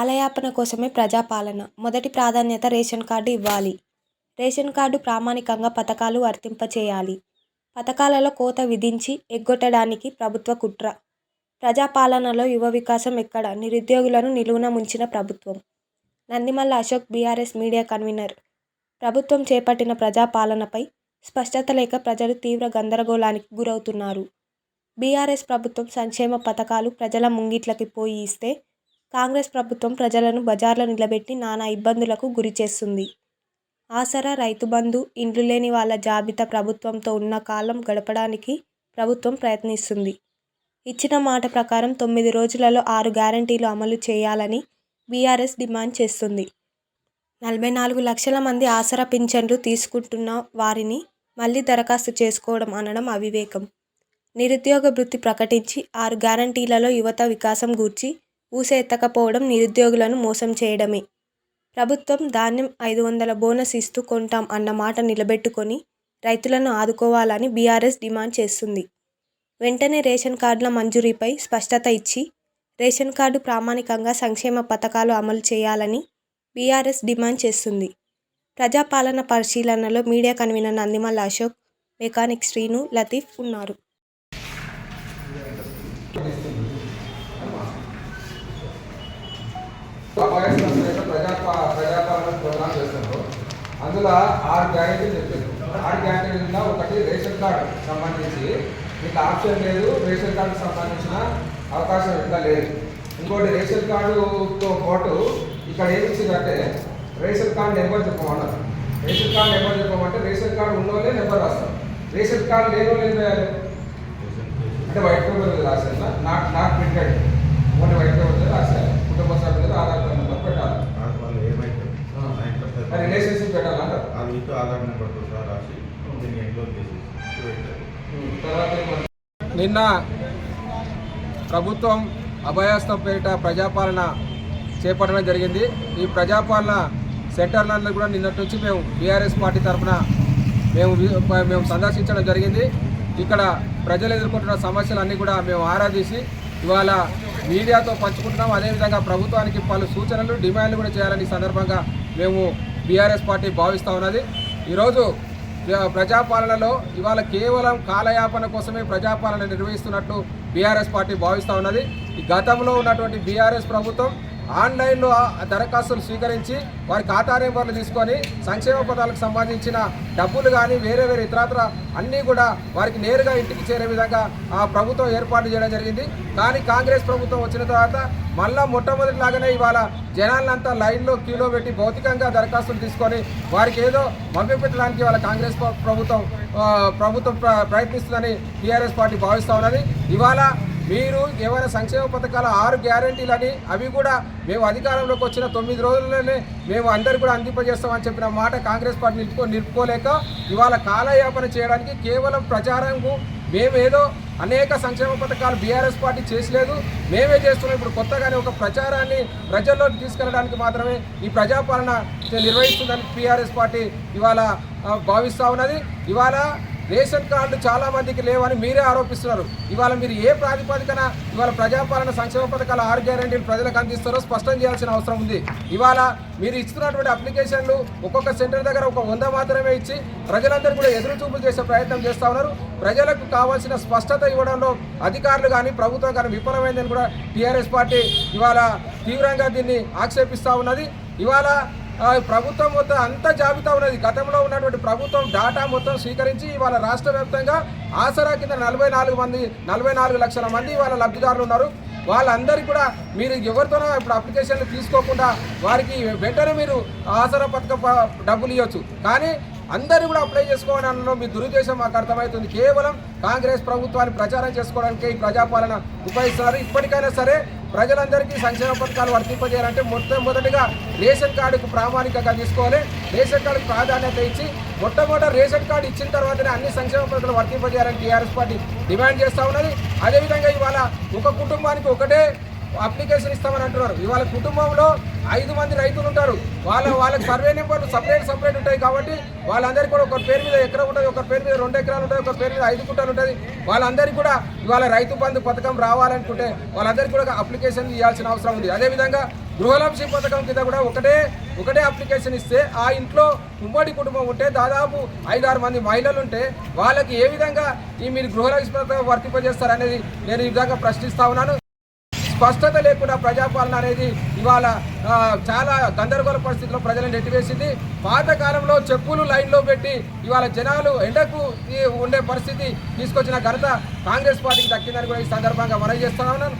కాలయాపన కోసమే ప్రజాపాలన. మొదటి ప్రాధాన్యత రేషన్ కార్డు ఇవ్వాలి. రేషన్ కార్డు ప్రామాణికంగా పథకాలు వర్తింపచేయాలి. పథకాలలో కోత విధించి ఎగ్గొట్టడానికి ప్రభుత్వ కుట్ర. ప్రజాపాలనలో యువ వికాసం ఎక్కడ? నిరుద్యోగులను నిలువున ముంచిన ప్రభుత్వం. Nandimalla Ashok BRS media convener. ప్రభుత్వం చేపట్టిన ప్రజాపాలనపై స్పష్టత లేక ప్రజలు తీవ్ర గందరగోళానికి గురవుతున్నారు. బీఆర్ఎస్ ప్రభుత్వం సంక్షేమ పథకాలు ప్రజల ముంగిట్లకి పోయి ఇస్తే కాంగ్రెస్ ప్రభుత్వం ప్రజలను బజార్లో నిలబెట్టి నానా ఇబ్బందులకు గురిచేస్తుంది. ఆసరా, రైతుబంధు, ఇండ్లు లేని వాళ్ల జాబితా ప్రభుత్వంతో ఉన్న కాలం గడపడానికి ప్రభుత్వం ప్రయత్నిస్తుంది. ఇచ్చిన మాట ప్రకారం 9 రోజులలో 6 గ్యారంటీలు అమలు చేయాలని బీఆర్ఎస్ డిమాండ్ చేస్తుంది. 44 లక్షల మంది ఆసరా పింఛన్లు తీసుకుంటున్న వారిని మళ్లీ దరఖాస్తు చేసుకోవడం అనడం అవివేకం. నిరుద్యోగ భృతి ప్రకటించి 6 గ్యారంటీలలో యువత వికాసం గూర్చి ఊసే ఎత్తకపోవడం నిరుద్యోగులను మోసం చేయడమే. ప్రభుత్వం ధాన్యం 500 బోనస్ ఇస్తూ కొంటాం అన్న మాట నిలబెట్టుకొని రైతులను ఆదుకోవాలని బీఆర్ఎస్ డిమాండ్ చేస్తుంది. వెంటనే రేషన్ కార్డుల మంజూరీపై స్పష్టత ఇచ్చి రేషన్ కార్డు ప్రామాణికంగా సంక్షేమ పథకాలు అమలు చేయాలని బీఆర్ఎస్ డిమాండ్ చేస్తుంది. ప్రజాపాలన పరిశీలనలో media convener Nandimalla Ashok, mechanic Srinu, Latif ఉన్నారు. ప్రజాపాలన ప్రోగ్రాం చేస్తున్నారు. అందులో 6 గ్యారెంటీలు చెప్పారు. 6 గ్యారెంటీలు ఒకటి రేషన్ కార్డు సంబంధించి మీకు ఆప్షన్ లేదు, రేషన్ కార్డుకు సంబంధించిన అవకాశం ఇంకా లేదు. ఇంకోటి రేషన్ కార్డుతో పాటు ఇక్కడ ఏమి ఇచ్చిందంటే రేషన్ కార్డు నెంబర్ చెప్పమన్నారు. రేషన్ కార్డు నెంబర్ చెప్పమంటే రేషన్ కార్డు ఉన్నోళ్ళే నెంబర్ రాస్తారు. రేషన్ కార్డు లేని వాళ్ళు ఏం చేయాలి అంటే వైట్ పేపర్ మీద రాశారు. నాకు ప్రింటెడ్ ఓన్లీ వైట్ పేపర్ మీద రాశారు. కుటుంబ సభ్యులు ఆధార్ కార్డు నెంబర్ పెట్టాలి. రిలేషన్షిప్ పెట్టాలంటారు. ఆధార్ నెంబర్ రాసి నిన్న ప్రభుత్వం అభయహస్తం పేరిట ప్రజాపాలన చేపట్టడం జరిగింది. ఈ ప్రజాపాలన సెంటర్లలో కూడా నిన్నటి నుంచి మేము బీఆర్ఎస్ పార్టీ తరఫున మేము సందర్శించడం జరిగింది. ఇక్కడ ప్రజలు ఎదుర్కొంటున్న సమస్యలన్నీ కూడా మేము ఆరాధీసి ఇవాళ మీడియాతో పంచుకుంటున్నాం. అదేవిధంగా ప్రభుత్వానికి పలు సూచనలు, డిమాండ్లు కూడా చేయాలని సందర్భంగా మేము బీఆర్ఎస్ పార్టీ భావిస్తూ ఉన్నది. ఈరోజు ప్రజాపాలనలో ఇవాళ కేవలం కాలయాపన కోసమే ప్రజాపాలన నిర్వహిస్తున్నట్లు బీఆర్ఎస్ పార్టీ భావిస్తూ ఉన్నది. ఈ గతంలో ఉన్నటువంటి బీఆర్ఎస్ ప్రభుత్వం ఆన్లైన్లో దరఖాస్తులు స్వీకరించి వారి ఖాతా నెంబర్లు తీసుకొని సంక్షేమ పథకాలకు సంబంధించిన డబ్బులు కానీ వేరే ఇతరత్ర అన్నీ కూడా వారికి నేరుగా ఇంటికి చేరే విధంగా ఆ ప్రభుత్వం ఏర్పాటు చేయడం జరిగింది. కానీ కాంగ్రెస్ ప్రభుత్వం వచ్చిన తర్వాత మళ్ళా మొట్టమొదటిలాగానే ఇవాళ జనాలంతా లైన్లో క్యూలో పెట్టి భౌతికంగా దరఖాస్తులు తీసుకొని వారికి ఏదో మభ్యపెట్టడానికి ఇవాళ కాంగ్రెస్ ప్రభుత్వం ప్రయత్నిస్తుందని టీఆర్ఎస్ పార్టీ భావిస్తూ ఉన్నది. ఇవాళ మీరు ఏమైనా సంక్షేమ పథకాల 6 గ్యారెంటీలని అవి కూడా మేము అధికారంలోకి వచ్చిన 9 రోజుల్లోనే మేము అందరు కూడా అందింపజేస్తామని చెప్పిన మాట కాంగ్రెస్ పార్టీ నిలుపుకోలేక ఇవాళ కాలయాపన చేయడానికి కేవలం ప్రచారంకు మేమేదో అనేక సంక్షేమ పథకాలు బీఆర్ఎస్ పార్టీ చేసలేదు, మేమే చేస్తున్నాం. ఇప్పుడు కొత్తగానే ఒక ప్రచారాన్ని ప్రజల్లోకి తీసుకెళ్ళడానికి మాత్రమే ఈ ప్రజాపాలన నిర్వహిస్తుందని టీఆర్ఎస్ పార్టీ ఇవాళ భావిస్తూ ఉన్నది. ఇవాళ రేషన్ కార్డు చాలా మందికి లేవని మీరే ఆరోపిస్తున్నారు. ఇవాళ మీరు ఏ ప్రాతిపదికన ఇవాళ ప్రజాపాలన సంక్షేమ పథకాల 6 గ్యారెంటీలు ప్రజలకు అందిస్తారో స్పష్టం చేయాల్సిన అవసరం ఉంది. ఇవాళ మీరు ఇస్తున్నటువంటి అప్లికేషన్లు ఒక్కొక్క సెంటర్ దగ్గర ఒక 100 మాత్రమే ఇచ్చి ప్రజలందరూ కూడా ఎదురు చూపులు చేసే ప్రయత్నం చేస్తూ ఉన్నారు. ప్రజలకు కావాల్సిన స్పష్టత ఇవ్వడంలో అధికారులు కానీ ప్రభుత్వం కానీ విఫలమైందని కూడా టీఆర్ఎస్ పార్టీ ఇవాళ తీవ్రంగా దీన్ని ఆక్షేపిస్తూ ఉన్నది. ఇవాళ ప్రభుత్వం మొత్తం అంతా జాబితా ఉన్నది. గతంలో ఉన్నటువంటి ప్రభుత్వం డాటా మొత్తం స్వీకరించి ఇవాళ రాష్ట్ర వ్యాప్తంగా ఆసరా కింద 44 లక్షల మంది ఇవాళ లబ్ధిదారులు ఉన్నారు. వాళ్ళందరికీ కూడా మీరు ఎవరితోనో ఇప్పుడు అప్లికేషన్లు తీసుకోకుండా వారికి వెంటనే మీరు ఆసరా పథకం డబ్బులు ఇవ్వచ్చు. కానీ అందరూ కూడా అప్లై చేసుకోవడంలో మీ దురుద్దేశం మాకు అర్థమవుతుంది. కేవలం కాంగ్రెస్ ప్రభుత్వాన్ని ప్రచారం చేసుకోవడానికి ఈ ప్రజాపాలన ఉపయోగిస్తున్నారు. ఇప్పటికైనా సరే ప్రజలందరికీ సంక్షేమ పథకాలు వర్తింపజేయాలంటే మొట్టమొదటిగా రేషన్ కార్డుకు ప్రామాణికంగా తీసుకోవాలి. రేషన్ కార్డుకు ప్రాధాన్యత ఇచ్చి మొట్టమొదటి రేషన్ కార్డు ఇచ్చిన తర్వాతనే అన్ని సంక్షేమ పథకాలు వర్తింపజేయాలని టీఆర్ఎస్ పార్టీ డిమాండ్ చేస్తూ ఉన్నది. అదేవిధంగా ఇవాళ ఒక కుటుంబానికి ఒకటే అప్లికేషన్ ఇస్తామని అంటున్నారు. ఇవాళ కుటుంబంలో 5 మంది రైతులు ఉంటారు. వాళ్ళకి సర్వే నెంబర్లు సపరేట్ ఉంటాయి. కాబట్టి వాళ్ళందరికీ కూడా ఒకరి పేరు మీద ఎకరం ఉంటుంది, ఒకరి పేరు మీద 2 ఎకరాలు ఉంటుంది, ఒకరి పేరు మీద 5 గుంటలు ఉంటుంది. వాళ్ళందరికీ కూడా ఇవాళ రైతు బంధు పథకం రావాలనుకుంటే వాళ్ళందరికీ కూడా అప్లికేషన్ ఇవ్వాల్సిన అవసరం ఉంది. అదేవిధంగా గృహలక్ష్మి పథకం కింద కూడా ఒకటే అప్లికేషన్ ఇస్తే ఆ ఇంట్లో ఉమ్మడి కుటుంబం ఉంటే దాదాపు 5-6 మంది మహిళలు ఉంటే వాళ్ళకి ఏ విధంగా మీరు గృహలక్ష్మి పథకం వర్తింపజేస్తారనేది నేను ఈ విధంగా ప్రశ్నిస్తా ఉన్నాను. స్పష్టత లేకుండా ప్రజాపాలన అనేది ఇవాళ చాలా గందరగోళ పరిస్థితిలో ప్రజలను నెట్టివేసింది. పాతకాలంలో చెప్పులు లైన్లో పెట్టి ఇవాళ జనాలు ఎండకు ఉండే పరిస్థితి తీసుకొచ్చిన ఘనత కాంగ్రెస్ పార్టీకి దక్కిందని కూడా ఈ సందర్భంగా మనవి చేస్తా ఉన్నాను.